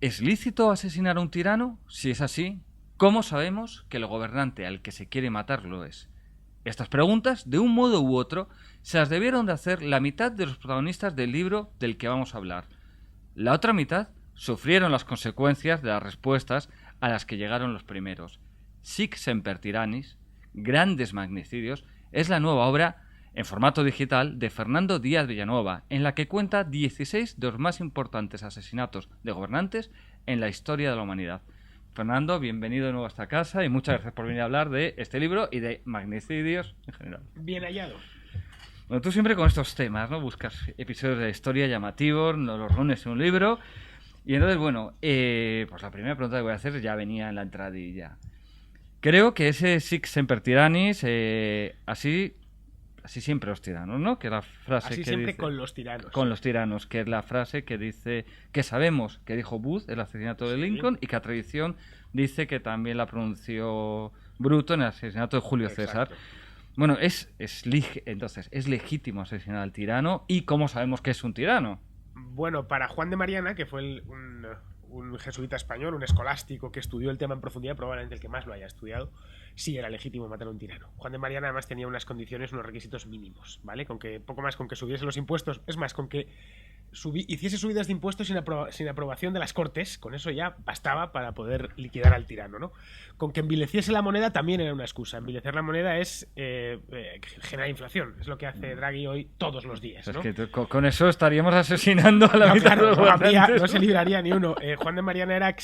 ¿Es lícito asesinar a un tirano? Si es así, ¿cómo sabemos que el gobernante al que se quiere matar lo es? Estas preguntas, de un modo u otro, se las debieron de hacer la mitad de los protagonistas del libro del que vamos a hablar. La otra mitad sufrieron las consecuencias de las respuestas a las que llegaron los primeros. Sic Semper Tyrannis, Grandes Magnicidios, es la nueva obra en formato digital de Fernando Díaz Villanueva, en la que cuenta 16 de los más importantes asesinatos de gobernantes en la historia de la humanidad. Fernando, bienvenido de nuevo a esta casa y muchas gracias por venir a hablar de este libro y de magnicidios en general. Bien hallado. Bueno, tú siempre con estos temas, ¿no? Buscas episodios de historia llamativos, no los reúnes en un libro. Y entonces, bueno, pues la primera pregunta que voy a hacer ya venía en la entradilla. Creo que ese Sic Semper Tyrannis, así siempre los tiranos, ¿no? Que la frase así que siempre dice, con los tiranos. Con los tiranos, que es la frase que dice que sabemos que dijo Booth el asesinato de Lincoln y que la tradición dice que también la pronunció Bruto en el asesinato de Julio César. Bueno, entonces, ¿es legítimo asesinar al tirano? ¿Y cómo sabemos que es un tirano? Bueno, para Juan de Mariana, que fue un jesuita español, un escolástico que estudió el tema en profundidad, probablemente el que más lo haya estudiado, sí era legítimo matar a un tirano. Juan de Mariana además tenía unas condiciones, unos requisitos mínimos, ¿vale? Con que poco más con que subiese los impuestos, es más, con que hiciese subidas de impuestos sin aprobación de las Cortes, con eso ya bastaba para poder liquidar al tirano, ¿no? Con que envileciese la moneda también era una excusa. Envilecer la moneda es generar inflación, es lo que hace Draghi hoy todos los días, ¿no? Es que con eso estaríamos asesinando a la mitad de los gobernantes. No se libraría ni uno. Juan de Mariana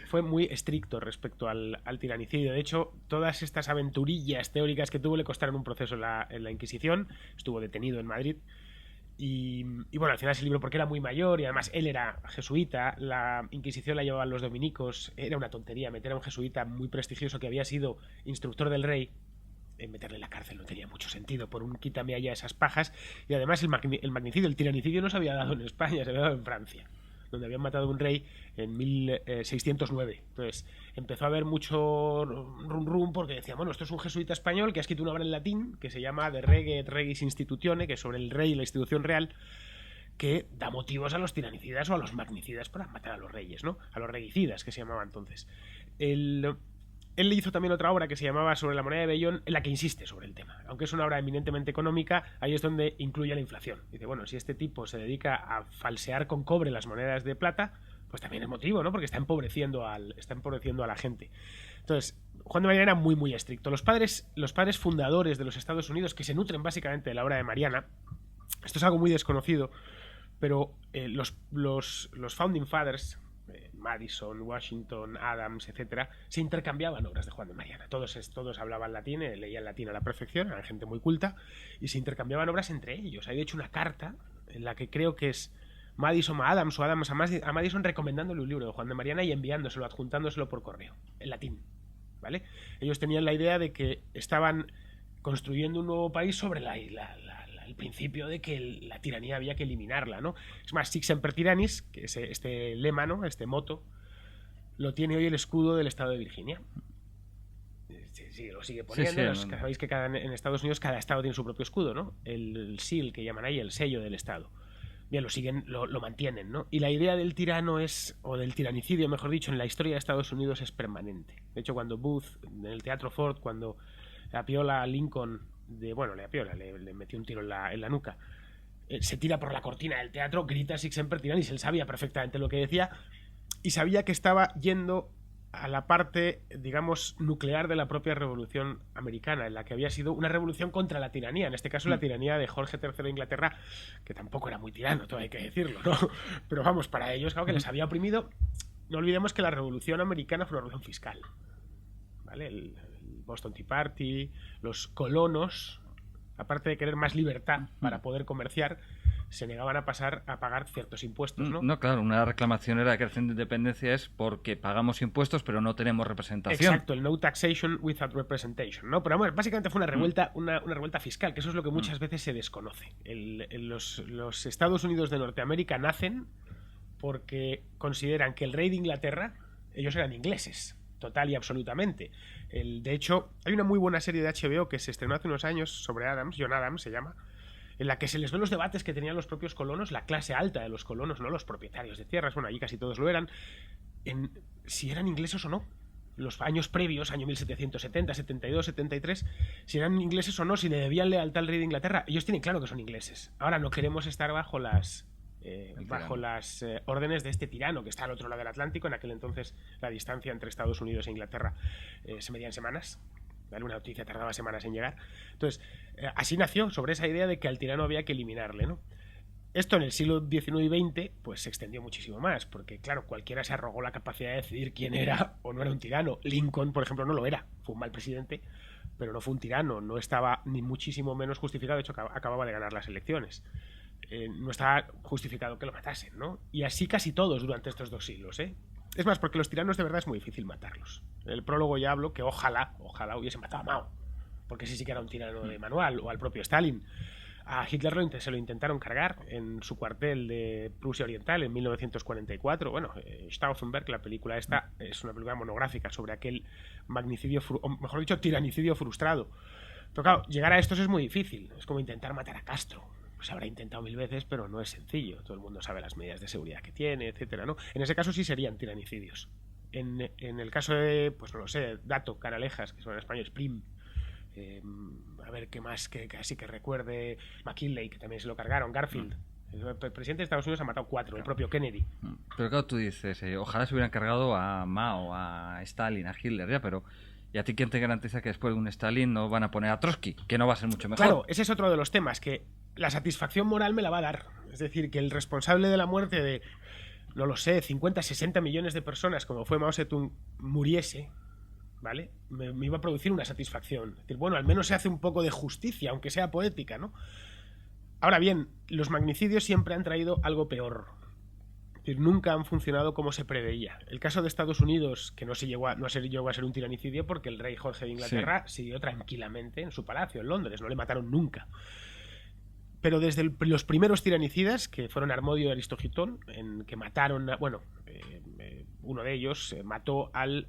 fue muy estricto respecto al tiranicidio. De hecho, todas estas aventurillas teóricas que tuvo le costaron un proceso en la Inquisición. Estuvo detenido en Madrid. Y bueno, al final ese libro, porque era muy mayor y además él era jesuita, la Inquisición la llevaban los dominicos, era una tontería meter a un jesuita muy prestigioso que había sido instructor del rey, meterle en la cárcel no tenía mucho sentido, por un quítame allá esas pajas. Y además el magnicidio, el tiranicidio no se había dado en España, se había dado en Francia, donde habían matado a un rey en 1609. Entonces empezó a haber mucho rum porque decían, bueno, esto es un jesuita español que ha escrito una obra en latín que se llama De Rege et Regis Institutione, que es sobre el rey y la institución real, que da motivos a los tiranicidas o a los magnicidas para matar a los reyes, ¿no? A los regicidas, que se llamaba entonces. Él le hizo también otra obra que se llamaba Sobre la moneda de vellón, en la que insiste sobre el tema. Aunque es una obra eminentemente económica, ahí es donde incluye la inflación. Dice, bueno, si este tipo se dedica a falsear con cobre las monedas de plata, pues también es motivo, ¿no? Porque está empobreciendo a la gente. Entonces, Juan de Mariana era muy, muy estricto. Los padres fundadores de los Estados Unidos, que se nutren básicamente de la obra de Mariana, esto es algo muy desconocido, pero los Founding Fathers, Madison, Washington, Adams, etcétera, se intercambiaban obras de Juan de Mariana. Todos hablaban latín, leían latín a la perfección, eran gente muy culta, y se intercambiaban obras entre ellos. Hay de hecho una carta en la que creo que es Madison a Adams o Adams a Madison recomendándole un libro de Juan de Mariana y enviándoselo, adjuntándoselo por correo, en latín, ¿vale? Ellos tenían la idea de que estaban construyendo un nuevo país sobre el principio de que la tiranía había que eliminarla, ¿no? Es más, Sic Semper Tyrannis, que es este lema, ¿no? Este moto, lo tiene hoy el escudo del estado de Virginia. Sí, lo sigue poniendo. Sí, sabéis que en Estados Unidos cada estado tiene su propio escudo, ¿no? El seal, que llaman ahí, el sello del estado. Bien, lo mantienen, ¿no? Y la idea del tirano o del tiranicidio, mejor dicho, en la historia de Estados Unidos es permanente. De hecho, cuando Booth, en el Teatro Ford, cuando apiola a Lincoln, le metió un tiro en la nuca, se tira por la cortina del teatro, grita Sic Semper Tyrannis. Él sabía perfectamente lo que decía y sabía que estaba yendo a la parte, digamos, nuclear de la propia revolución americana, en la que había sido una revolución contra la tiranía, en este caso la tiranía de Jorge III de Inglaterra, que tampoco era muy tirano, todo hay que decirlo, ¿no? Pero vamos, para ellos, claro, que les había oprimido. No olvidemos que la revolución americana fue una revolución fiscal, ¿vale? El Boston Tea Party, los colonos, aparte de querer más libertad para poder comerciar, se negaban a pagar ciertos impuestos, ¿no? No, claro, una reclamación era que creciente independencia es porque pagamos impuestos pero no tenemos representación. Exacto, el no taxation without representation, ¿no? Pero bueno, básicamente fue una revuelta, una revuelta fiscal, que eso es lo que muchas veces se desconoce. Los Estados Unidos de Norteamérica nacen porque consideran que el rey de Inglaterra, ellos eran ingleses, total y absolutamente. De hecho, hay una muy buena serie de HBO que se estrenó hace unos años sobre Adams, John Adams se llama, en la que se les ven los debates que tenían los propios colonos, la clase alta de los colonos, no los propietarios de tierras, bueno, allí casi todos lo eran, en si eran ingleses o no. Los años previos, año 1770, 72, 73, si eran ingleses o no, si le debían lealtad al rey de Inglaterra. Ellos tienen claro que son ingleses. Ahora no queremos estar bajo las órdenes de este tirano que está al otro lado del Atlántico. En aquel entonces la distancia entre Estados Unidos e Inglaterra se medía en semanas. ¿Vale? Una noticia tardaba semanas en llegar. Entonces, así nació, sobre esa idea de que al tirano había que eliminarle, ¿no? Esto en el siglo XIX y XX pues se extendió muchísimo más, porque claro, cualquiera se arrogó la capacidad de decidir quién era o no era un tirano. Lincoln, por ejemplo, no lo era, fue un mal presidente, pero no fue un tirano, no estaba ni muchísimo menos justificado, de hecho acababa de ganar las elecciones. No estaba justificado que lo matasen, ¿no? Y así casi todos durante estos 2 siglos, ¿eh? Es más, porque los tiranos de verdad es muy difícil matarlos. En el prólogo ya hablo que ojalá hubiese matado a Mao, porque ese sí que era un tirano de manual, o al propio Stalin. A Hitler se lo intentaron cargar en su cuartel de Prusia Oriental en 1944. Bueno, Stauffenberg, la película esta, es una película monográfica sobre aquel magnicidio, o mejor dicho, tiranicidio frustrado. Pero claro, llegar a estos es muy difícil. Es como intentar matar a Castro. Se habrá intentado 1000 veces, pero no es sencillo. Todo el mundo sabe las medidas de seguridad que tiene, etcétera, ¿no? En ese caso sí serían tiranicidios. En el caso de, pues no lo sé, Dato, Canalejas, que son en español Prim, a ver qué más que así que recuerde, McKinley, que también se lo cargaron, Garfield. El presidente de Estados Unidos ha matado 4, el propio Kennedy. Pero claro, tú dices, ojalá se hubieran cargado a Mao, a Stalin, a Hitler, ya, pero ¿y a ti quién te garantiza que después de un Stalin no van a poner a Trotsky, que no va a ser mucho mejor? Claro, ese es otro de los temas, que la satisfacción moral me la va a dar. Es decir, que el responsable de la muerte de, no lo sé, 50, 60 millones de personas, como fue Mao Zedong, muriese, ¿vale? Me iba a producir una satisfacción. Es decir, bueno, al menos se hace un poco de justicia, aunque sea poética, ¿no? Ahora bien, los magnicidios siempre han traído algo peor. Es decir, nunca han funcionado como se preveía. El caso de Estados Unidos, que no se llegó a ser un tiranicidio porque el rey Jorge de Inglaterra siguió tranquilamente en su palacio, en Londres, no le mataron nunca. Pero desde los primeros tiranicidas, que fueron Armodio y Aristogitón, en que mataron, uno de ellos mató al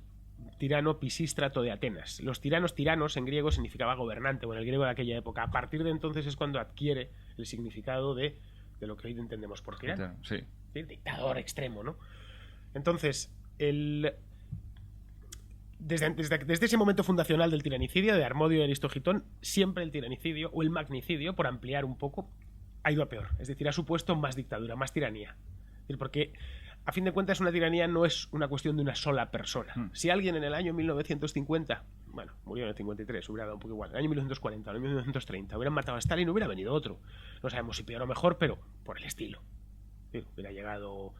tirano Pisístrato de Atenas. Los tiranos en griego significaba gobernante, o en el griego de aquella época. A partir de entonces es cuando adquiere el significado de lo que hoy entendemos por tirano. Sí. Dictador extremo, ¿no? Entonces, desde ese momento fundacional del tiranicidio, de Armodio y Aristogitón, siempre el tiranicidio, o el magnicidio, por ampliar un poco, ha ido a peor. Es decir, ha supuesto más dictadura, más tiranía. Es decir, porque a fin de cuentas una tiranía no es una cuestión de una sola persona. Si alguien en el año 1950, bueno, murió en el 53, hubiera dado un poco igual, en el año 1940 o en el 1930 hubieran matado a Stalin, hubiera venido otro. No sabemos si peor o mejor, pero por el estilo. Hubiera llegado...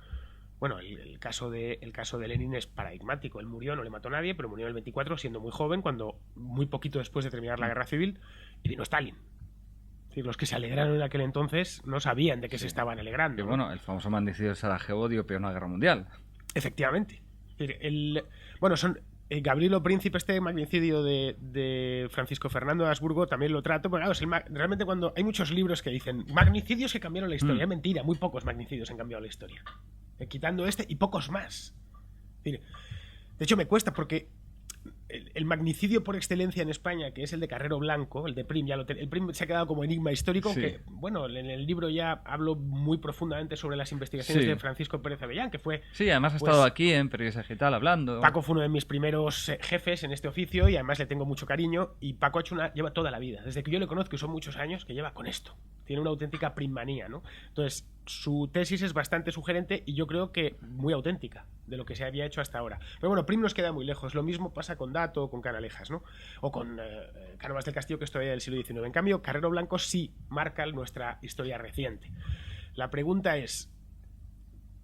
Bueno, el caso de Lenin es paradigmático. Él murió, no le mató a nadie, pero murió en el 24 siendo muy joven, cuando muy poquito después de terminar la guerra civil, y vino Stalin. Es decir, los que se alegraron en aquel entonces no sabían de qué se estaban alegrando. Y bueno, el famoso magnicidio de Sarajevo dio pie a una guerra mundial. Efectivamente. Es decir, Gabrielo Príncipe, este magnicidio de Francisco Fernando de Habsburgo, también lo trato, porque claro, realmente cuando hay muchos libros que dicen magnicidios que cambiaron la historia, es mentira, muy pocos magnicidios han cambiado la historia. Quitando este y pocos más. Es decir, de hecho me cuesta porque el magnicidio por excelencia en España, que es el de Carrero Blanco, el de Prim, el Prim se ha quedado como enigma histórico, que bueno, en el libro ya hablo muy profundamente sobre las investigaciones de Francisco Pérez Avellán, que fue... Sí, además ha estado aquí en Periodista Digital hablando. Paco fue uno de mis primeros jefes en este oficio y además le tengo mucho cariño, y Paco lleva toda la vida, desde que yo le conozco, y son muchos años, que lleva con esto. Tiene una auténtica primmanía, ¿no? Entonces, su tesis es bastante sugerente y yo creo que muy auténtica de lo que se había hecho hasta ahora. Pero bueno, Prim nos queda muy lejos. Lo mismo pasa con Dato o con Canalejas, ¿no? O con Cánovas del Castillo, que es todavía del siglo XIX. En cambio, Carrero Blanco sí marca nuestra historia reciente. La pregunta es,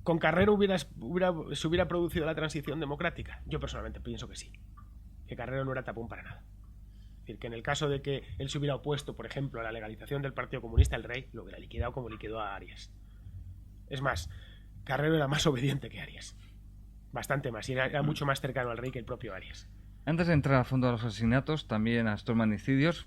¿con Carrero se hubiera producido la transición democrática? Yo personalmente pienso que sí. Que Carrero no era tapón para nada. Es decir, que en el caso de que él se hubiera opuesto, por ejemplo, a la legalización del Partido Comunista, el rey lo hubiera liquidado como liquidó a Arias. Es más, Carrero era más obediente que Arias. Bastante más. Y era mucho más cercano al rey que el propio Arias. Antes de entrar a fondo a los asesinatos, también a estos magnicidios,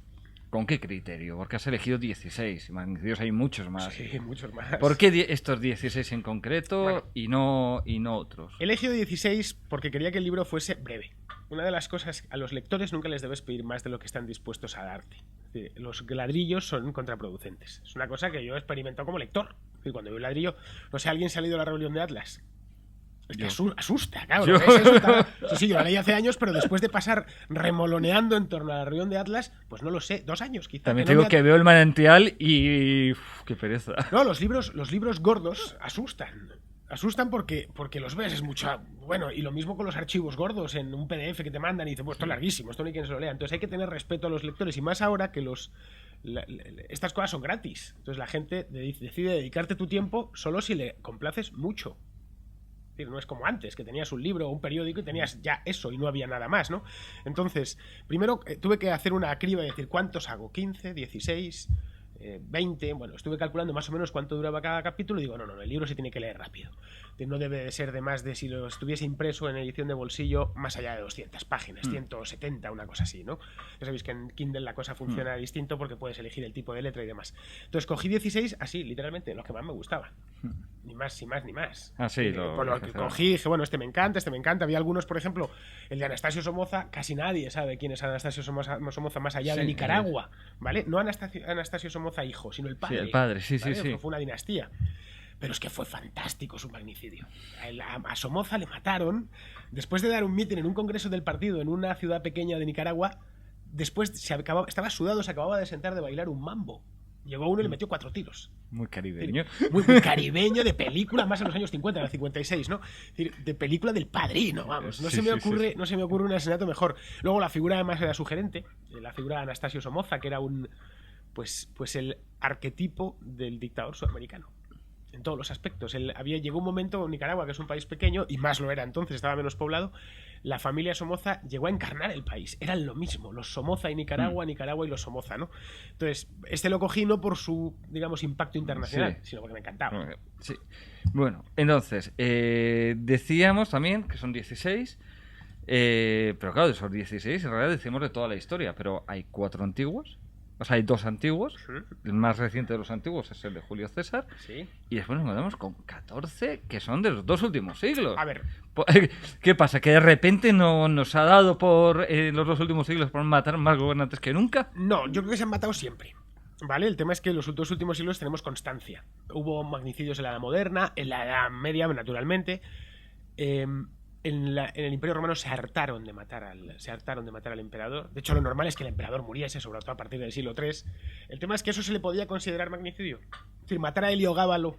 ¿con qué criterio? Porque has elegido 16. Magnicidios hay muchos más. Sí, muchos más. ¿Por qué estos 16 en concreto y no otros? He elegido 16 porque quería que el libro fuese breve. Una de las cosas, a los lectores nunca les debes pedir más de lo que están dispuestos a darte. Es decir, los ladrillos son contraproducentes. Es una cosa que yo he experimentado como lector. Es decir, cuando veo un ladrillo, no sé, ¿alguien se ha leído La rebelión de Atlas? Es que Yo. asusta, claro. Yo. Sí, yo la leí hace años, pero después de pasar remoloneando en torno al Rión de Atlas, pues no lo sé, 2 años quizá. También que te no digo que veo el manantial y... uf, qué pereza. No, los libros gordos asustan. Asustan porque los ves, es mucho. Bueno, y lo mismo con los archivos gordos en un PDF que te mandan y dices, pues esto es larguísimo, esto no hay quien se lo lea. Entonces hay que tener respeto a los lectores y más ahora que estas cosas son gratis. Entonces la gente decide dedicarte tu tiempo solo si le complaces mucho. Es decir, no es como antes, que tenías un libro o un periódico y tenías ya eso y no había nada más, ¿no? Entonces, primero tuve que hacer una criba y decir, ¿cuántos hago? ¿15? ¿16? 20, bueno, estuve calculando más o menos cuánto duraba cada capítulo y digo, no, el libro se tiene que leer rápido. No debe de ser de más de, si lo estuviese impreso en edición de bolsillo, más allá de 200 páginas, 170, una cosa así, ¿no? Ya sabéis que en Kindle la cosa funciona distinto porque puedes elegir el tipo de letra y demás. Entonces cogí 16, así, literalmente, los que más me gustaban. Ni más, ni más. Ah, sí, Lo que cogí, dije, bueno, este me encanta. Había algunos, por ejemplo, el de Anastasio Somoza, casi nadie sabe quién es Anastasio Somoza más allá de Nicaragua, ¿vale? No Anastasio Somoza hijo, sino el padre. Sí, el padre, sí. Fue una dinastía. Pero es que fue fantástico su magnicidio. A Somoza le mataron después de dar un mitin en un congreso del partido en una ciudad pequeña de Nicaragua. Después estaba sudado, se acababa de sentar de bailar un mambo. Llegó uno y le metió 4 tiros. Muy caribeño. Muy caribeño, de película, más en los años 50, en el 56, ¿no? Es decir, de película del Padrino, vamos. No se me ocurre un asesinato mejor. Luego la figura además era sugerente, la figura de Anastasio Somoza, que era pues el arquetipo del dictador sudamericano. En todos los aspectos. Llegó un momento en Nicaragua, que es un país pequeño, y más lo era entonces, estaba menos poblado, la familia Somoza llegó a encarnar el país. Eran lo mismo, los Somoza y Nicaragua y los Somoza, ¿no? Entonces, lo cogí no por su, digamos, impacto internacional, sino porque me encantaba. Sí. Bueno, entonces, decíamos también que son 16, pero claro, de esos 16 en realidad decimos de toda la historia, pero hay 4 antiguos. O sea, hay 2 antiguos. El más reciente de los antiguos es el de Julio César. Sí. Y después nos encontramos con 14 que son de los 2 últimos siglos. A ver. ¿Qué pasa? ¿Que de repente no nos ha dado por los 2 últimos siglos por matar más gobernantes que nunca? No, yo creo que se han matado siempre. ¿Vale? El tema es que en los 2 últimos siglos tenemos constancia. Hubo magnicidios en la Edad Moderna, en la Edad Media, naturalmente. En el Imperio Romano se hartaron de matar al emperador. De hecho, lo normal es que el emperador muriese, sobre todo a partir del siglo III. El tema es que eso se le podía considerar magnicidio. Es decir, matar a Heliogábalo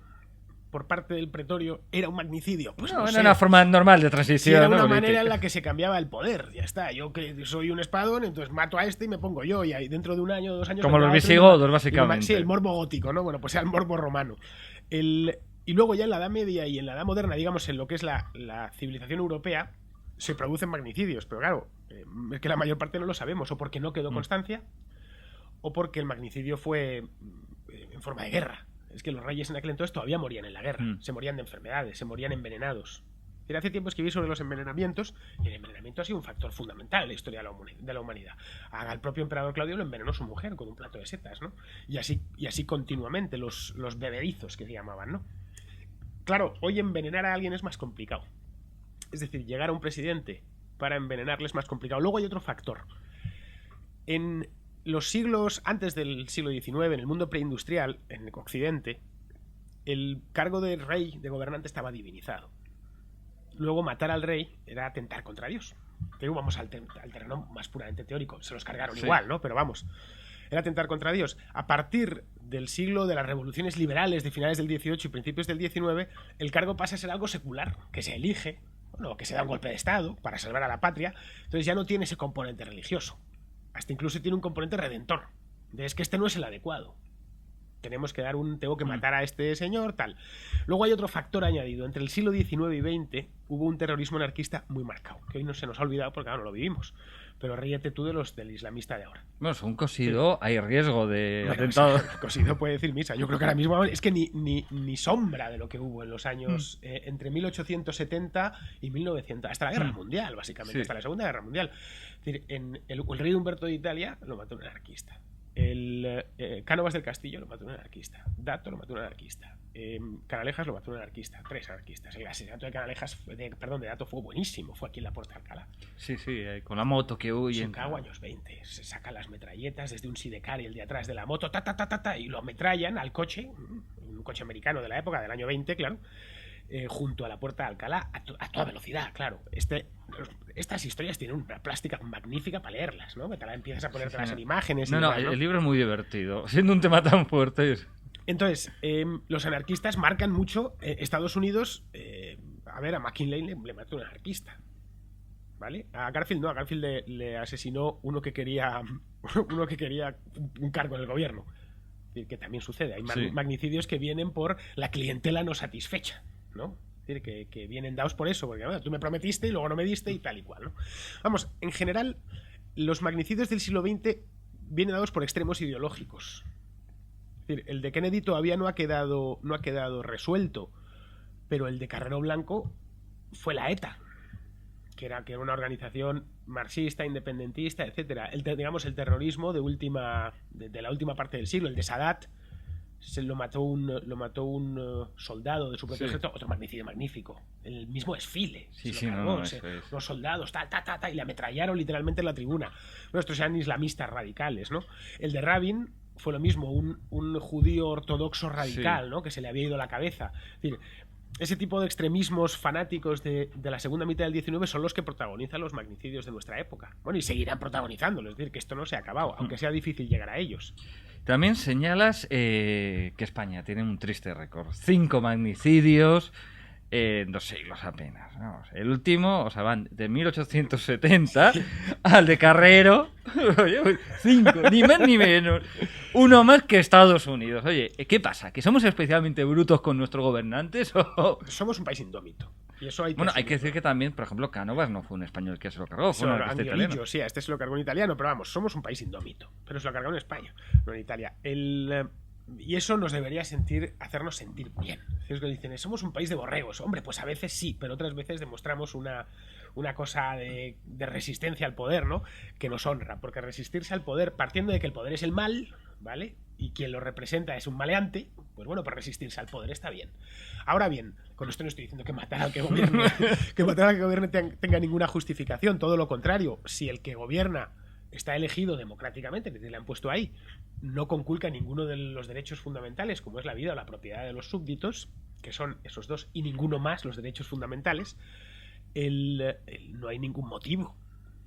por parte del pretorio era un magnicidio. Pues no era una forma normal de transición. Sí, era una manera en la que se cambiaba el poder. Ya está. Yo que soy un espadón, entonces mato a este y me pongo yo. Y ahí dentro de un año o 2 años... Como los visigodos, básicamente. Sí, el morbo gótico, ¿no? Bueno, pues era el morbo romano. Y luego ya en la Edad Media y en la Edad Moderna, digamos, en lo que es la civilización europea, se producen magnicidios. Pero claro, es que la mayor parte no lo sabemos. O porque no quedó constancia, o porque el magnicidio fue en forma de guerra. Es que los reyes en aquel entonces todavía morían en la guerra. Se morían de enfermedades, se morían envenenados. Y hace tiempo escribí sobre los envenenamientos, y el envenenamiento ha sido un factor fundamental en la historia de la humanidad. Al propio emperador Claudio lo envenenó su mujer con un plato de setas, ¿no? Y así continuamente, los bebedizos que se llamaban, ¿no? Claro, hoy envenenar a alguien es más complicado. Es decir, llegar a un presidente para envenenarle es más complicado. Luego hay otro factor. En los siglos antes del siglo XIX, en el mundo preindustrial, en Occidente, el cargo de rey, de gobernante, estaba divinizado. Luego matar al rey era atentar contra Dios. Pero vamos al terreno más puramente teórico. Se los cargaron igual, ¿no? Pero vamos, era atentar contra Dios. A partir del siglo de las revoluciones liberales de finales del XVIII y principios del XIX, el cargo pasa a ser algo secular, que se elige, bueno, que se da un golpe de Estado para salvar a la patria. Entonces ya no tiene ese componente religioso. Hasta incluso tiene un componente redentor. Es que este no es el adecuado. Tengo que matar a este señor, tal. Luego hay otro factor añadido. Entre el siglo XIX y XX hubo un terrorismo anarquista muy marcado, que hoy no se nos ha olvidado porque ahora no lo vivimos. Pero ríete tú del islamista de ahora. Bueno, según Cosido hay riesgo de atentado. Cosido puede decir misa. Yo creo que ahora mismo es que ni sombra de lo que hubo en los años entre 1870 y 1900, hasta la Guerra Mundial, básicamente, hasta la Segunda Guerra Mundial. Es decir, el rey Humberto de Italia lo mató un anarquista. Cánovas del Castillo lo mató un anarquista. Dato lo mató un anarquista. Canalejas lo mató un anarquista. 3 anarquistas. El asesinato de Canalejas, de Dato, fue buenísimo. Fue aquí en la Puerta de Alcalá. Sí, con la moto que huye. Chicago, años 20. Se sacan las metralletas desde un sidecar y el de atrás de la moto, y lo ametrallan al coche, un coche americano de la época, del año 20, claro. junto a la Puerta de Alcalá a toda velocidad, claro. Estas historias tienen una plástica magnífica para leerlas, ¿no? Que te la empiezas a ponértelas en imágenes. No, el libro es muy divertido, siendo un tema tan fuerte. Entonces, los anarquistas marcan mucho. Estados Unidos, a McKinley le mató un anarquista, ¿vale? A Garfield no, a Garfield le asesinó uno que quería un cargo en el gobierno. Es decir, que también sucede. Hay magnicidios que vienen por la clientela no satisfecha, ¿no? Es decir, que vienen dados por eso, porque bueno, tú me prometiste y luego no me diste y tal y cual, ¿no? Vamos, en general, los magnicidios del siglo XX vienen dados por extremos ideológicos. Es decir, el de Kennedy todavía no ha quedado resuelto, pero el de Carrero Blanco fue la ETA, que era una organización marxista, independentista, etcétera. El terrorismo de la última parte del siglo, el de Sadat, lo mató un soldado de su propio ejército, otro magnicidio magnífico. El mismo desfile. Los soldados, y le ametrallaron literalmente en la tribuna. Bueno, estos eran islamistas radicales, ¿no? El de Rabin fue lo mismo, un judío ortodoxo radical, ¿no? Que se le había ido la cabeza. Es decir, ese tipo de extremismos fanáticos de la segunda mitad del XIX son los que protagonizan los magnicidios de nuestra época. Bueno, y seguirán protagonizándolos, es decir, que esto no se ha acabado, aunque sea difícil llegar a ellos. También señalas que España tiene un triste récord. 5 magnicidios en 2 siglos apenas. Vamos, el último, van de 1870 al de Carrero. 5, ni más ni menos. Uno más que Estados Unidos. Oye, ¿qué pasa? ¿Que somos especialmente brutos con nuestros gobernantes? Somos un país indómito. Y eso hay que decir que también, por ejemplo, Cánovas no fue un español que se lo cargó, fue un artista italiano. Sí, a este se lo cargó en italiano, pero vamos, somos un país indómito. Pero se lo cargó en España, no en Italia. Y eso nos debería hacernos sentir bien. Es que dicen, somos un país de borregos. Hombre, pues a veces sí, pero otras veces demostramos una cosa de resistencia al poder, ¿no? Que nos honra, porque resistirse al poder, partiendo de que el poder es el mal, ¿vale? Y quien lo representa es un maleante, pues bueno, pues resistirse al poder está bien. Ahora bien, con esto no estoy diciendo que matar al que gobierne tenga ninguna justificación, todo lo contrario. Si el que gobierna está elegido democráticamente, es decir, le han puesto ahí, no conculca ninguno de los derechos fundamentales, como es la vida o la propiedad de los súbditos, que son esos dos y ninguno más los derechos fundamentales, no hay ningún motivo.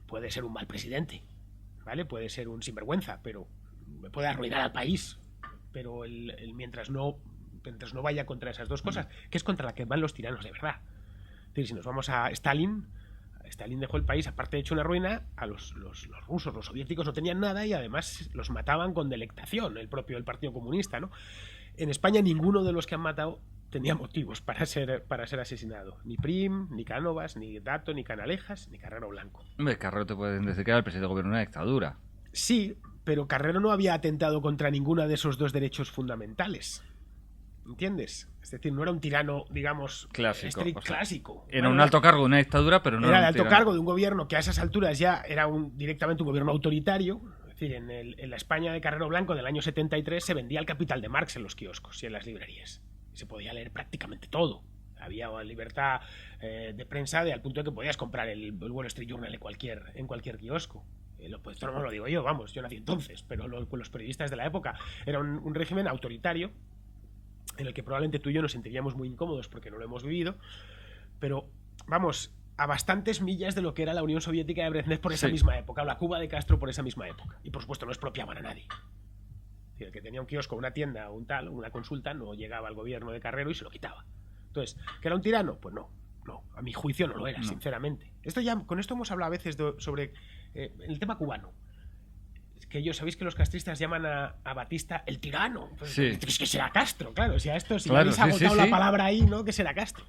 Puede ser un mal presidente, ¿vale? Puede ser un sinvergüenza, pero puede arruinar al país, pero mientras no vaya contra esas dos cosas, que es contra la que van los tiranos de verdad. Es decir, si nos vamos a Stalin dejó el país, aparte de hecho una ruina, a los rusos, los soviéticos no tenían nada y además los mataban con delectación, el Partido Comunista, ¿no? En España ninguno de los que han matado tenía motivos para ser asesinado. Ni Prim, ni Cánovas, ni Dato, ni Canalejas, ni Carrero Blanco. Hombre, Carrero te pueden decir que era el presidente de gobierno de una dictadura. Sí, pero Carrero no había atentado contra ninguno de esos dos derechos fundamentales. ¿Entiendes? Es decir, no era un tirano, digamos, clásico. Clásico. Era un alto cargo de una dictadura, pero no era el alto cargo de un gobierno que a esas alturas ya era directamente un gobierno autoritario. Es decir, en la España de Carrero Blanco del año 73 se vendía el Capital de Marx en los kioscos y en las librerías. Se podía leer prácticamente todo. Había libertad de prensa al punto de que podías comprar el Wall Street Journal en cualquier kiosco. Pues esto no lo digo yo, vamos, yo nací entonces, pero los periodistas de la época era un régimen autoritario en el que probablemente tú y yo nos sentiríamos muy incómodos porque no lo hemos vivido, pero vamos, a bastantes millas de lo que era la Unión Soviética de Brezhnev por esa misma época, o la Cuba de Castro por esa misma época, y por supuesto no expropiaban a nadie. El que tenía un kiosco, una tienda, una consulta, no llegaba al gobierno de Carrero y se lo quitaba. Entonces, ¿que era un tirano? Pues no, a mi juicio no lo era, sinceramente. Con esto hemos hablado a veces sobre el tema cubano. Que sabéis que los castristas llaman a Batista el tirano. Pues, es que será Castro, claro. O sea, si habéis agotado la palabra ahí, ¿no? Que será Castro.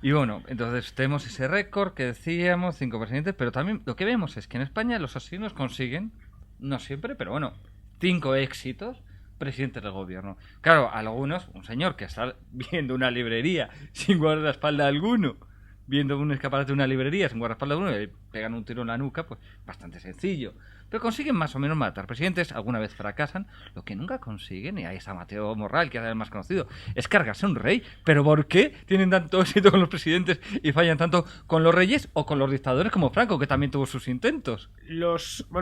Y bueno, entonces tenemos ese récord que decíamos, 5 presidentes, pero también lo que vemos es que en España los asesinos consiguen, no siempre, pero bueno, 5 éxitos presidentes del gobierno. Claro, algunos, un señor que está viendo una librería sin guardaespaldas alguno, viendo un escaparate de una librería sin guardaespaldas alguno, y le pegan un tiro en la nuca, pues bastante sencillo. Pero consiguen más o menos matar presidentes, alguna vez fracasan. Lo que nunca consiguen, y ahí está Mateo Morral, que es el más conocido, es cargarse a un rey. ¿Pero por qué tienen tanto éxito con los presidentes y fallan tanto con los reyes o con los dictadores como Franco, que también tuvo sus intentos?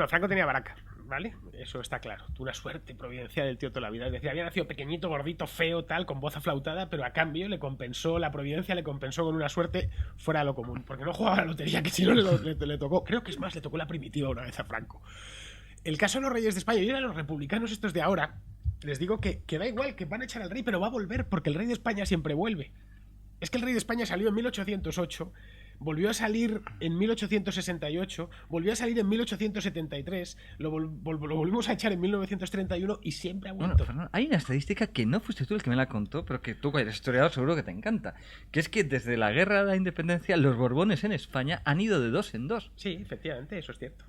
Franco tenía Baraca. ¿vale? Eso está claro. Una suerte providencial del tío toda la vida. Es decir, había nacido pequeñito, gordito, feo, tal, con voz aflautada, pero a cambio la providencia le compensó con una suerte fuera de lo común. Porque no jugaba a la lotería, que si no le tocó. Creo que es más, le tocó la primitiva una vez a Franco. El caso de los reyes de España, y ahora los republicanos estos de ahora, les digo que da igual, que van a echar al rey, pero va a volver, porque el rey de España siempre vuelve. Es que el rey de España salió en 1808, volvió a salir en 1868, volvió a salir en 1873, lo volvimos a echar en 1931 y siempre ha vuelto. Bueno, Fernando, hay una estadística que no fuiste tú el que me la contó, pero que tú, que eres historiador, seguro que te encanta. Que es que desde la Guerra de la Independencia, los Borbones en España han ido de 2 en 2. Sí, efectivamente, eso es cierto.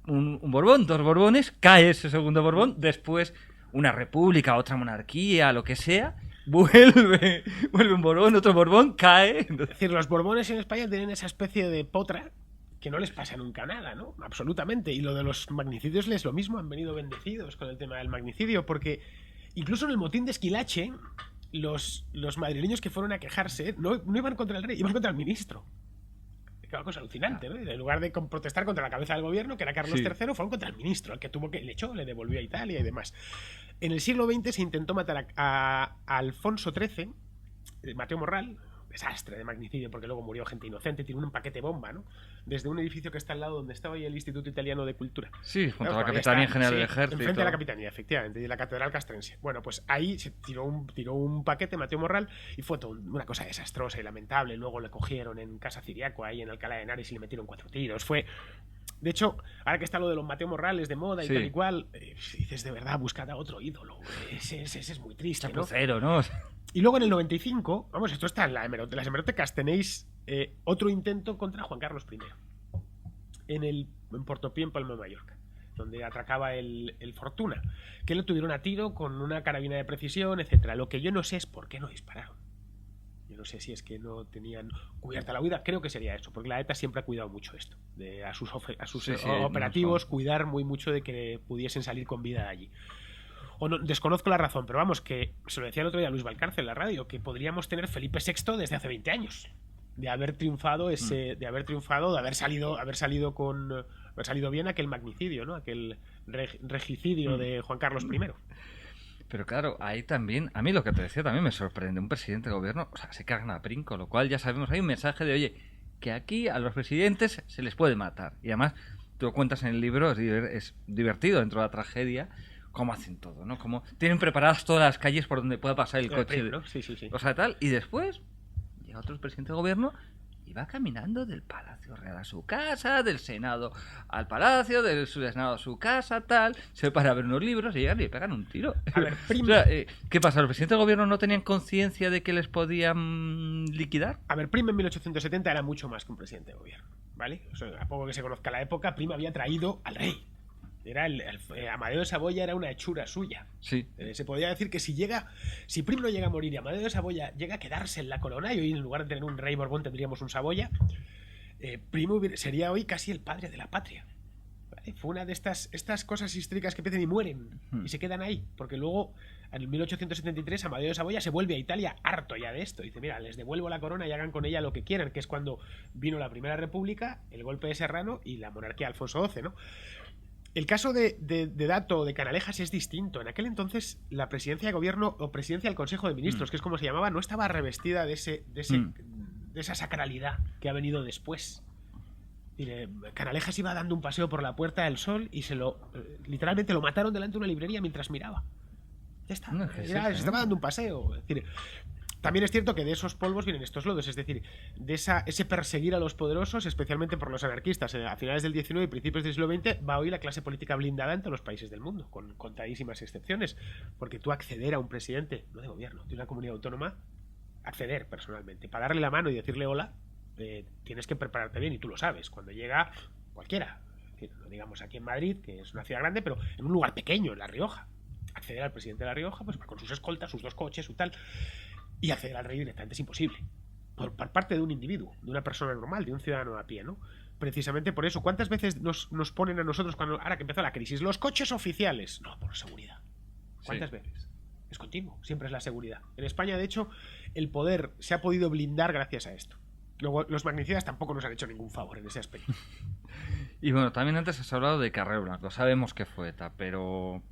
Un Borbón, 2 Borbones, cae ese segundo Borbón, después una república, otra monarquía, lo que sea, vuelve un Borbón, otro Borbón, cae. Es decir, los Borbones en España tienen esa especie de potra que no les pasa nunca nada, ¿no? Absolutamente. Y lo de los magnicidios es lo mismo, han venido bendecidos con el tema del magnicidio, porque incluso en el motín de Esquilache, los madrileños que fueron a quejarse no iban contra el rey, iban contra el ministro. Que una cosa alucinante, ¿no? En lugar de protestar contra la cabeza del gobierno, que era Carlos III, fueron contra el ministro, el que tuvo que le echó, le devolvió a Italia y demás. En el siglo XX se intentó matar a Alfonso XIII, Mateo Morral, desastre de magnicidio, porque luego murió gente inocente, tiró un paquete bomba, ¿no? Desde un edificio que está al lado donde estaba hoy el Instituto Italiano de Cultura. Sí, junto a la Capitanía General del Ejército. Enfrente de la Capitanía, efectivamente, y de la Catedral Castrense. Bueno, pues ahí se tiró un paquete, Mateo Morral, y fue todo una cosa desastrosa y lamentable. Luego le cogieron en Casa Ciriaco, ahí en Alcalá de Henares, y le metieron 4 tiros. Fue... De hecho, ahora que está lo de los Mateo Morrales de moda y tal y cual, dices, de verdad, buscad a otro ídolo. Ese es muy triste, ¿no? Chapucero, ¿no? Y luego en el 95, vamos, esto está en las hemerotecas, tenéis otro intento contra Juan Carlos I. En Portopí, en Palma de Mallorca, donde atracaba el Fortuna, que lo tuvieron a tiro con una carabina de precisión, etcétera. Lo que yo no sé es por qué no dispararon. Yo no sé si es que no tenían cubierta la huida, creo que sería eso, porque la ETA siempre ha cuidado mucho esto, a sus operativos, cuidar muy mucho de que pudiesen salir con vida de allí. O no, desconozco la razón, pero vamos, que se lo decía el otro día Luis Valcárcel en la radio, que podríamos tener Felipe VI desde hace 20 años, de haber triunfado de haber salido bien aquel magnicidio, ¿no? Aquel regicidio de Juan Carlos I. Pero claro, ahí también, a mí lo que te decía también me sorprende, un presidente de gobierno, o sea, se cargan a PRIN, con lo cual ya sabemos, hay un mensaje de, oye, que aquí a los presidentes se les puede matar. Y además, tú lo cuentas en el libro, es divertido dentro de la tragedia, cómo hacen todo, ¿no? Cómo tienen preparadas todas las calles por donde pueda pasar el coche. ¿No? Sí. O sea, tal, y después llega otro presidente de gobierno y va caminando del Palacio Real a su casa, del Senado al Palacio, del Senado a su casa, tal, se para a ver unos libros y llegan y le pegan un tiro. A ver, o sea, ¿qué pasa? ¿Los presidentes de gobierno no tenían conciencia de que les podían liquidar? A ver, Prim en 1870 era mucho más que un presidente de gobierno, ¿vale? O sea, a poco que se conozca la época, Prim había traído al rey. Era Amadeo de Saboya era una hechura suya. Sí. Se podía decir que si Prim no llega a morir y Amadeo de Saboya llega a quedarse en la corona, y hoy en lugar de tener un rey Borbón tendríamos un Saboya, Prim sería hoy casi el padre de la patria. ¿Vale? Fue una de estas cosas históricas que empiezan y mueren y se quedan ahí, porque luego en 1873 Amadeo de Saboya se vuelve a Italia harto ya de esto. Dice, mira, les devuelvo la corona y hagan con ella lo que quieran, que es cuando vino la Primera República, el golpe de Serrano y la monarquía de Alfonso XII, ¿no? El caso de Dato, de Canalejas, es distinto. En aquel entonces, la presidencia de gobierno o presidencia del Consejo de Ministros, que es como se llamaba, no estaba revestida de esa sacralidad que ha venido después. Canalejas iba dando un paseo por la Puerta del Sol y literalmente lo mataron delante de una librería mientras miraba. Ya está. Se estaba dando un paseo. Es decir, también es cierto que de esos polvos vienen estos lodos, es decir, de ese perseguir a los poderosos, especialmente por los anarquistas, a finales del XIX y principios del siglo XX, va hoy la clase política blindada en todos los países del mundo, con contadísimas excepciones, porque tú acceder a un presidente, no de gobierno, de una comunidad autónoma, acceder personalmente, para darle la mano y decirle hola, tienes que prepararte bien, y tú lo sabes, cuando llega cualquiera, no digamos aquí en Madrid, que es una ciudad grande, pero en un lugar pequeño, en La Rioja, acceder al presidente de La Rioja, pues con sus escoltas, sus 2 coches, su tal... Y acceder al rey directamente es imposible. Por parte de un individuo, de una persona normal, de un ciudadano a pie, ¿no? Precisamente por eso. ¿Cuántas veces nos ponen a nosotros, ahora que empezó la crisis, los coches oficiales? No, por seguridad. ¿Cuántas veces? Es continuo, siempre es la seguridad. En España, de hecho, el poder se ha podido blindar gracias a esto. Luego, los magnicidas tampoco nos han hecho ningún favor en ese aspecto. Y bueno, también antes has hablado de Carrero Blanco. Sabemos que fue ETA, pero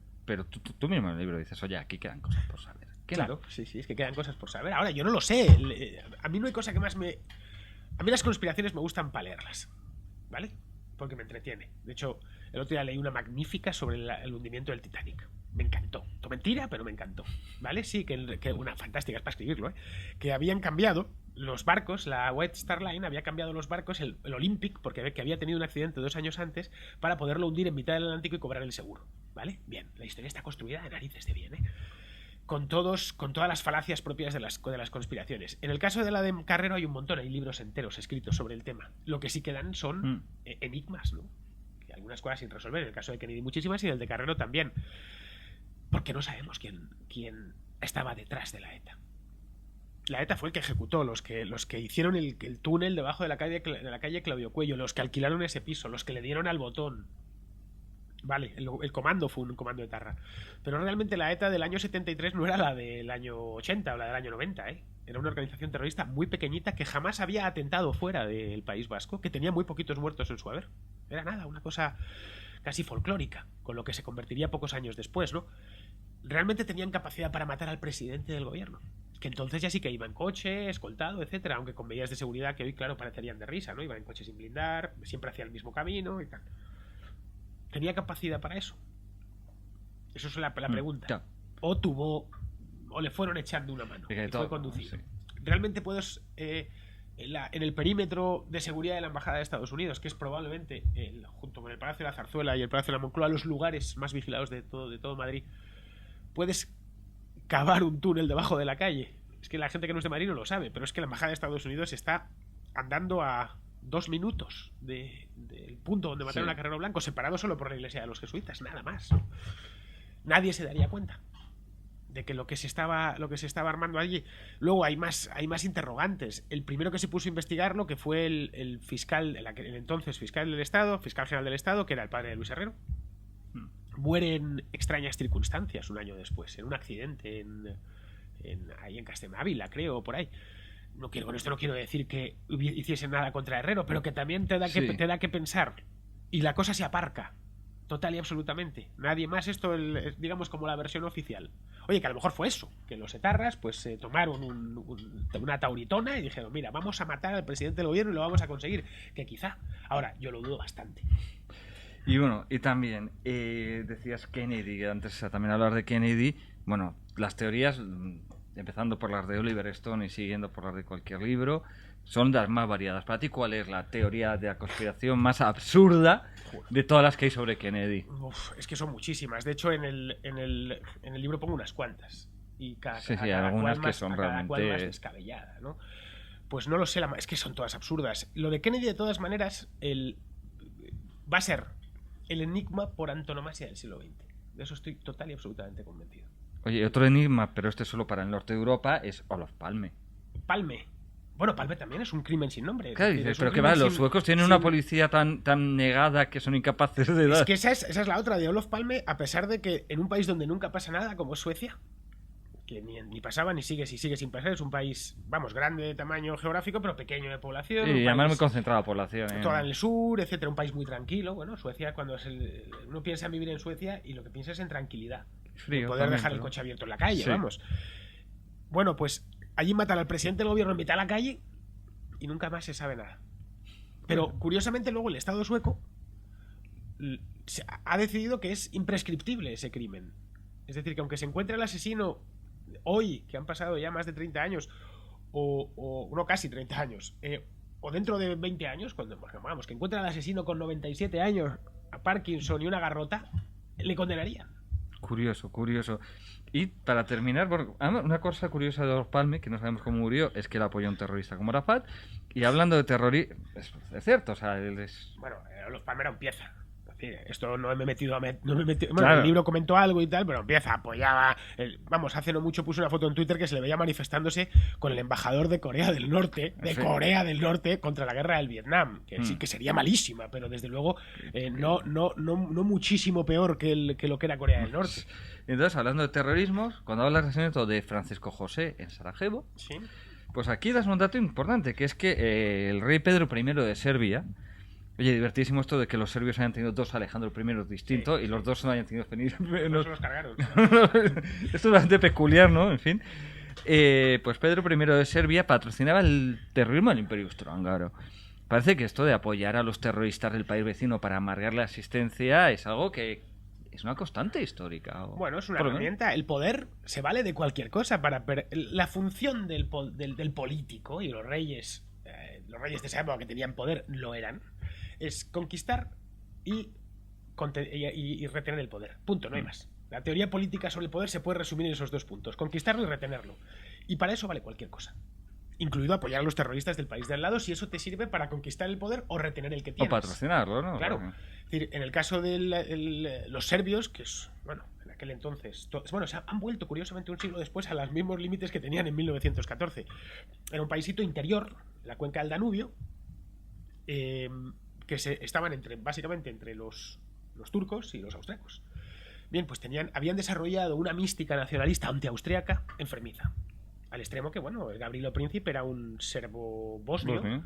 tú mismo en el libro dices, oye, aquí quedan cosas por saber. Claro, sí, es que quedan cosas por saber. Ahora, yo no lo sé. A mí no hay cosa que más me... A mí las conspiraciones me gustan para leerlas, ¿vale? Porque me entretiene. De hecho, el otro día leí una magnífica sobre el hundimiento del Titanic. Me encantó. Mentira, pero me encantó. ¿Vale? Sí, que una fantástica, es para escribirlo, ¿eh? Que habían cambiado los barcos, la White Star Line había cambiado los barcos, el Olympic, porque que había tenido un accidente 2 años antes, para poderlo hundir en mitad del Atlántico y cobrar el seguro. ¿Vale? Bien, la historia está construida de narices de bien, ¿eh? Con todas las falacias propias de las conspiraciones. En el caso de la de Carrero hay un montón, hay libros enteros escritos sobre el tema. Lo que sí quedan son enigmas, ¿no? Que algunas cosas sin resolver. En el caso de Kennedy muchísimas y el de Carrero también. Porque no sabemos quién estaba detrás de la ETA. La ETA fue el que ejecutó, los que hicieron el túnel debajo de la calle Claudio Cuello, los que alquilaron ese piso, los que le dieron al botón. Vale, el comando fue un comando de Tarra. Pero realmente la ETA del año 73 no era la del año 80 o la del año 90, ¿eh? Era una organización terrorista muy pequeñita que jamás había atentado fuera del País Vasco, que tenía muy poquitos muertos en su haber. Era nada, una cosa casi folclórica, con lo que se convertiría pocos años después, ¿no? Realmente tenían capacidad para matar al presidente del gobierno, que entonces ya sí que iba en coche, escoltado, etcétera, aunque con medidas de seguridad que hoy, claro, parecerían de risa, ¿no? Iba en coche sin blindar, siempre hacía el mismo camino y tal. ¿Tenía capacidad para eso? Eso es la pregunta. O le fueron echando una mano y fue conducido. Sí. Realmente puedes en el perímetro de seguridad de la Embajada de Estados Unidos, que es probablemente junto con el Palacio de la Zarzuela y el Palacio de la Moncloa los lugares más vigilados de todo Madrid, puedes cavar un túnel debajo de la calle. Es que la gente que no es de Madrid no lo sabe, pero es que la Embajada de Estados Unidos está andando a 2 minutos del punto donde mataron a Carrero Blanco, separado solo por la iglesia de los jesuitas, nada más. Nadie se daría cuenta de que lo que se estaba armando allí. Luego hay más interrogantes. El primero que se puso a investigarlo, que fue el fiscal, el entonces fiscal del Estado, fiscal general del Estado, que era el padre de Luis Herrero, muere en extrañas circunstancias un año después, en un accidente ahí en Castemávila, creo, o por ahí. Con esto no quiero decir que hiciesen nada contra Herrero, pero que también te da que pensar. Y la cosa se aparca, total y absolutamente. Nadie más, esto es, digamos, como la versión oficial. Oye, que a lo mejor fue eso, que los etarras pues tomaron una tauritona y dijeron, mira, vamos a matar al presidente del gobierno y lo vamos a conseguir. Que quizá, ahora, yo lo dudo bastante. Y bueno, y también decías Kennedy, antes también hablar de Kennedy. Bueno, las teorías, empezando por las de Oliver Stone y siguiendo por las de cualquier libro, son las más variadas. Para ti, ¿cuál es la teoría de la conspiración más absurda de todas las que hay sobre Kennedy? Es que son muchísimas. De hecho, en el libro pongo unas cuantas. Y cada algunas cual que son realmente cual más descabellada, ¿no? Pues no lo sé, es que son todas absurdas. Lo de Kennedy, de todas maneras, va a ser el enigma por antonomasia del siglo XX. De eso estoy total y absolutamente convencido. Oye, otro enigma, pero este solo para el norte de Europa, es Olof Palme. Palme. Bueno, Palme también es un crimen sin nombre. Claro, dices, pero que va, los suecos tienen una policía tan negada que son incapaces de dar. Es que esa es la otra de Olof Palme, a pesar de que en un país donde nunca pasa nada, como es Suecia, que ni pasaba ni sigue sin pasar, es un país, vamos, grande de tamaño geográfico, pero pequeño de población. Y además muy concentrada la población. Toda en el sur, etcétera, un país muy tranquilo. Bueno, Suecia, cuando uno piensa en vivir en Suecia y lo que piensa es en tranquilidad. Frío, poder dejar el coche abierto en la calle, vamos. Bueno, pues allí matan al presidente del gobierno en mitad de la calle y nunca más se sabe nada. Pero curiosamente luego el Estado sueco ha decidido que es imprescriptible ese crimen. Es decir, que aunque se encuentre el asesino hoy, que han pasado ya más de 30 años, o no casi 30 años, o dentro de 20 años, cuando vamos, que encuentre al asesino con 97 años, a Parkinson y una garrota, le condenarían. Curioso. Y para terminar, una cosa curiosa de Olof Palme, que no sabemos cómo murió, es que él apoyó a un terrorista como Arafat. Y hablando de terrorismo, es cierto, o sea, él es... Bueno, Olof Palme era un pieza. Esto no me he metido bueno, claro. El libro comentó algo y tal, pero empieza, apoyaba hace no mucho puso una foto en Twitter que se le veía manifestándose con el embajador de Corea del Norte contra la guerra del Vietnam, que sí que sería malísima, pero desde luego no muchísimo peor que lo que era Corea del Norte. Entonces, hablando de terrorismos, cuando hablas del asesinato de Francisco José en Sarajevo, pues aquí das un dato importante, que es que el rey Pedro I de Serbia Oye, divertidísimo esto de que los serbios hayan tenido dos Alejandro I distintos y los dos no hayan tenido Felipe. No se los cargaron. Esto es bastante peculiar, ¿no? En fin. Pues Pedro I de Serbia patrocinaba el terrorismo del Imperio Austrohúngaro. Parece que esto de apoyar a los terroristas del país vecino para amargar la asistencia es algo que es una constante histórica. Bueno, es una herramienta. El poder se vale de cualquier cosa. La función del político, y los reyes de esa época que tenían poder lo eran, es conquistar y retener el poder. Punto, no hay más. La teoría política sobre el poder se puede resumir en esos dos puntos: conquistarlo y retenerlo. Y para eso vale cualquier cosa, incluido apoyar a los terroristas del país de al lado, si eso te sirve para conquistar el poder o retener el que tienes. O patrocinarlo, ¿no? Claro. Es decir, en el caso de los serbios, que es, bueno, en aquel entonces... se han vuelto, curiosamente, un siglo después a los mismos límites que tenían en 1914. Era un paísito interior, la cuenca del Danubio, que estaban básicamente entre los turcos y los austriacos. Bien, pues habían desarrollado una mística nacionalista antiaustriaca enfermiza. Al extremo que, bueno, Gavrilo Princip era un serbo-bosnio, es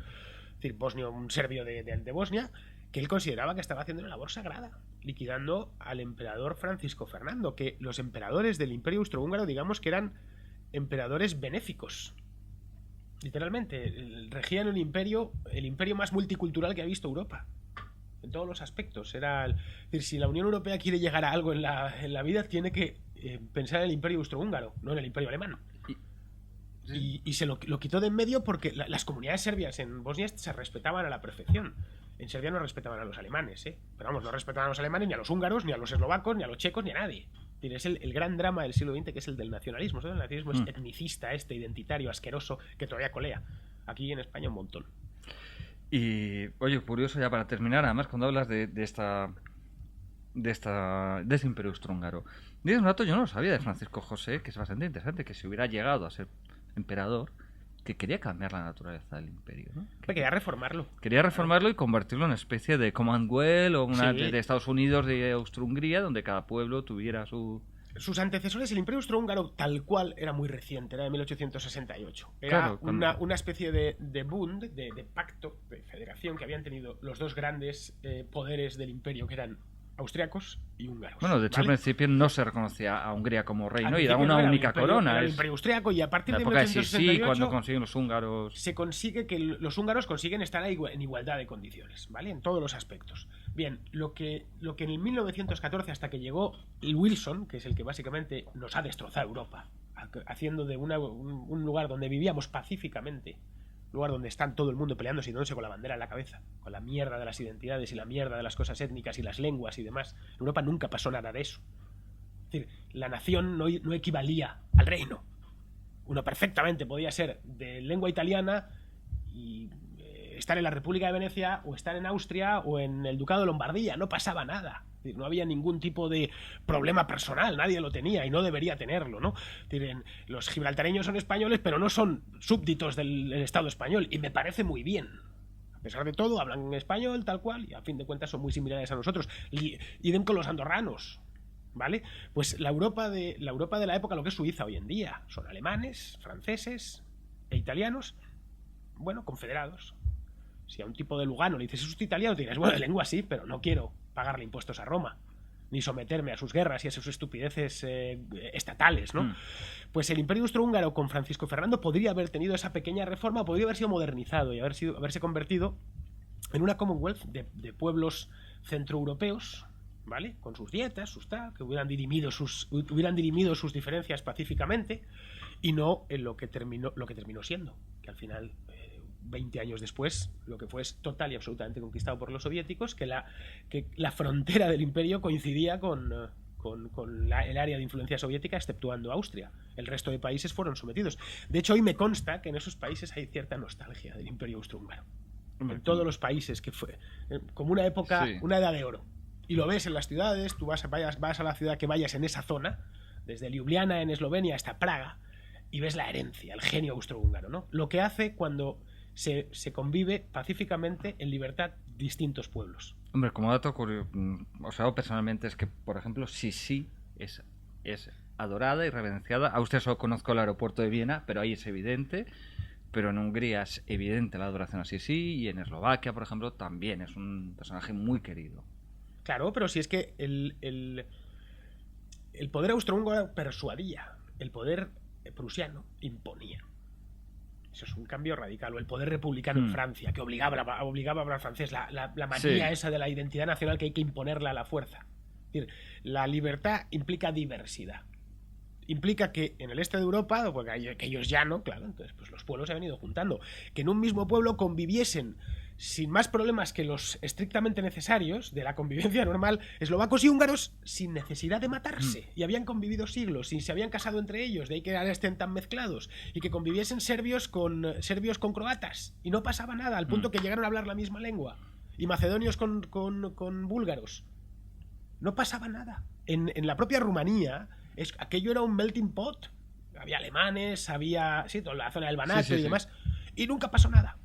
decir, un serbio de Bosnia, que él consideraba que estaba haciendo una labor sagrada, liquidando al emperador Francisco Fernando, que los emperadores del Imperio Austrohúngaro, digamos que eran emperadores benéficos. Literalmente, regían el imperio más multicultural que ha visto Europa. En todos los aspectos. Es decir, si la Unión Europea quiere llegar a algo en la vida, tiene que pensar en el Imperio Austrohúngaro, no en el Imperio Alemán. Y se lo quitó de en medio porque las comunidades serbias en Bosnia se respetaban a la perfección. En Serbia no respetaban a los alemanes, pero vamos, no respetaban a los alemanes, ni a los húngaros, ni a los eslovacos, ni a los checos, ni a nadie. Es el gran drama del siglo XX, que es el del nacionalismo. El nacionalismo es etnicista, identitario, asqueroso, que todavía colea. Aquí en España un montón. Y, oye, curioso ya para terminar, además, cuando hablas de ese Imperio Austrohúngaro. Dices un rato, yo no lo sabía de Francisco José, que es bastante interesante, que si hubiera llegado a ser emperador, que quería cambiar la naturaleza del imperio, ¿no? Quería reformarlo. Quería reformarlo y convertirlo en una especie de Commonwealth o de Estados Unidos de Austro-Hungría, donde cada pueblo tuviera sus antecesores. El Imperio Austrohúngaro tal cual era muy reciente, era de 1868. Era una especie de Bund, de pacto, de federación que habían tenido los dos grandes poderes del imperio, que eran austriacos y húngaros. Bueno, de hecho, al principio no se reconocía a Hungría como reino y era una única corona. Era el imperio austriaco, y a partir de época 1868 cuando consiguen los húngaros... se consigue que los húngaros consiguen estar en igualdad de condiciones, ¿vale? En todos los aspectos. Bien, lo que en el 1914, hasta que llegó el Wilson, que es el que básicamente nos ha destrozado Europa, haciendo de un lugar donde vivíamos pacíficamente, lugar donde están todo el mundo peleándose y dándose con la bandera en la cabeza, con la mierda de las identidades y la mierda de las cosas étnicas y las lenguas y demás. En Europa nunca pasó nada de eso. Es decir, la nación no equivalía al reino. Uno perfectamente podía ser de lengua italiana y estar en la República de Venecia, o estar en Austria, o en el Ducado de Lombardía. No pasaba nada. Es decir, no había ningún tipo de problema personal, nadie lo tenía y no debería tenerlo, ¿no? Es decir, los gibraltareños son españoles, pero no son súbditos del Estado español, y me parece muy bien. A pesar de todo, hablan en español tal cual, y a fin de cuentas son muy similares a nosotros. Idem con los andorranos, ¿vale? Pues la Europa de la época, lo que es Suiza hoy en día, son alemanes, franceses e italianos, bueno, confederados. Si a un tipo de Lugano le dices, ¿es usted italiano?, te dirás, bueno, de lengua sí, pero no quiero pagarle impuestos a Roma, ni someterme a sus guerras y a sus estupideces estatales, ¿no? Pues el Imperio Austrohúngaro con Francisco Fernando podría haber tenido esa pequeña reforma, podría haber sido modernizado y haberse convertido en una Commonwealth de pueblos centroeuropeos, ¿vale? Con sus dietas, sus tal, que hubieran dirimido sus diferencias pacíficamente, y no en lo que terminó siendo, que al final 20 años después, lo que fue es total y absolutamente conquistado por los soviéticos, que la frontera del imperio coincidía con el área de influencia soviética, exceptuando Austria. El resto de países fueron sometidos. De hecho, hoy me consta que en esos países hay cierta nostalgia del Imperio Austrohúngaro. En todos los países, que fue como una época, una edad de oro. Y lo ves en las ciudades, tú vas a la ciudad que vayas en esa zona, desde Ljubljana en Eslovenia hasta Praga, y ves la herencia, el genio austrohúngaro, ¿no? Lo que hace cuando se convive pacíficamente en libertad distintos pueblos. Hombre, como dato curioso, o sea, personalmente es que, por ejemplo, sí es adorada y reverenciada. Austria solo conozco el aeropuerto de Viena, pero ahí es evidente. pero en Hungría es evidente la adoración a Sisi, y en Eslovaquia, por ejemplo, también es un personaje muy querido. Claro, pero si es que el poder austrohúngaro persuadía, el poder prusiano imponía. Eso es un cambio radical. O el poder republicano en Francia, que obligaba a hablar francés, la manía esa de la identidad nacional que hay que imponerla a la fuerza. Es decir, la libertad implica diversidad. Implica que en el este de Europa, porque hay aquellos llano, claro, entonces pues los pueblos se han ido juntando, que en un mismo pueblo conviviesen sin más problemas que los estrictamente necesarios de la convivencia normal, eslovacos y húngaros sin necesidad de matarse, y habían convivido siglos, y se habían casado entre ellos, de ahí que ahora estén tan mezclados, y que conviviesen serbios con croatas, y no pasaba nada, al punto que llegaron a hablar la misma lengua, y macedonios con búlgaros. No pasaba nada. En la propia Rumanía, aquello era un melting pot. Había alemanes, había toda la zona del Banato y demás, y nunca pasó nada.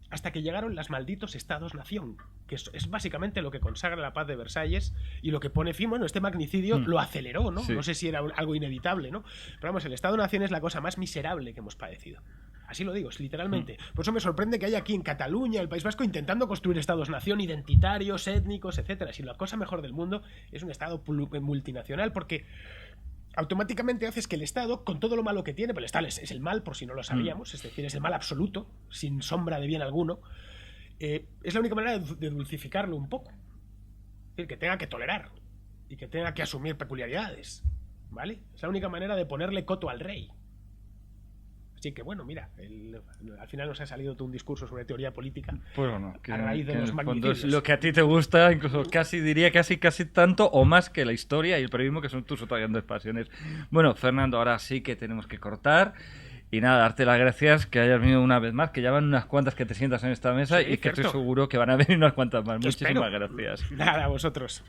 Hasta que llegaron los malditos estados-nación, que es básicamente lo que consagra la paz de Versalles y lo que pone fin. Bueno, este magnicidio lo aceleró, ¿no? Sí. No sé si era algo inevitable, ¿no? Pero vamos, el estado-nación es la cosa más miserable que hemos padecido. Así lo digo, literalmente. Por eso me sorprende que haya aquí en Cataluña, el País Vasco, intentando construir estados-nación identitarios, étnicos, etcétera. Si la cosa mejor del mundo es un estado multinacional, porque automáticamente haces que el Estado, con todo lo malo que tiene, pero el Estado es el mal, por si no lo sabíamos, es decir, es el mal absoluto, sin sombra de bien alguno, es la única manera de dulcificarlo un poco. Es decir, que tenga que tolerar y que tenga que asumir peculiaridades, ¿vale? Es la única manera de ponerle coto al rey. Así que bueno, mira, al final nos ha salido todo un discurso sobre teoría política, pues bueno, a raíz de los magnicidios. Es lo que a ti te gusta, incluso diría casi tanto o más que la historia y el periodismo, que son tus otras grandes pasiones. Bueno, Fernando, ahora sí que tenemos que cortar. Y nada, darte las gracias que hayas venido una vez más, que ya van unas cuantas que te sientas en esta mesa, y que estoy seguro que van a venir unas cuantas más. Muchísimas gracias. Nada, a vosotros.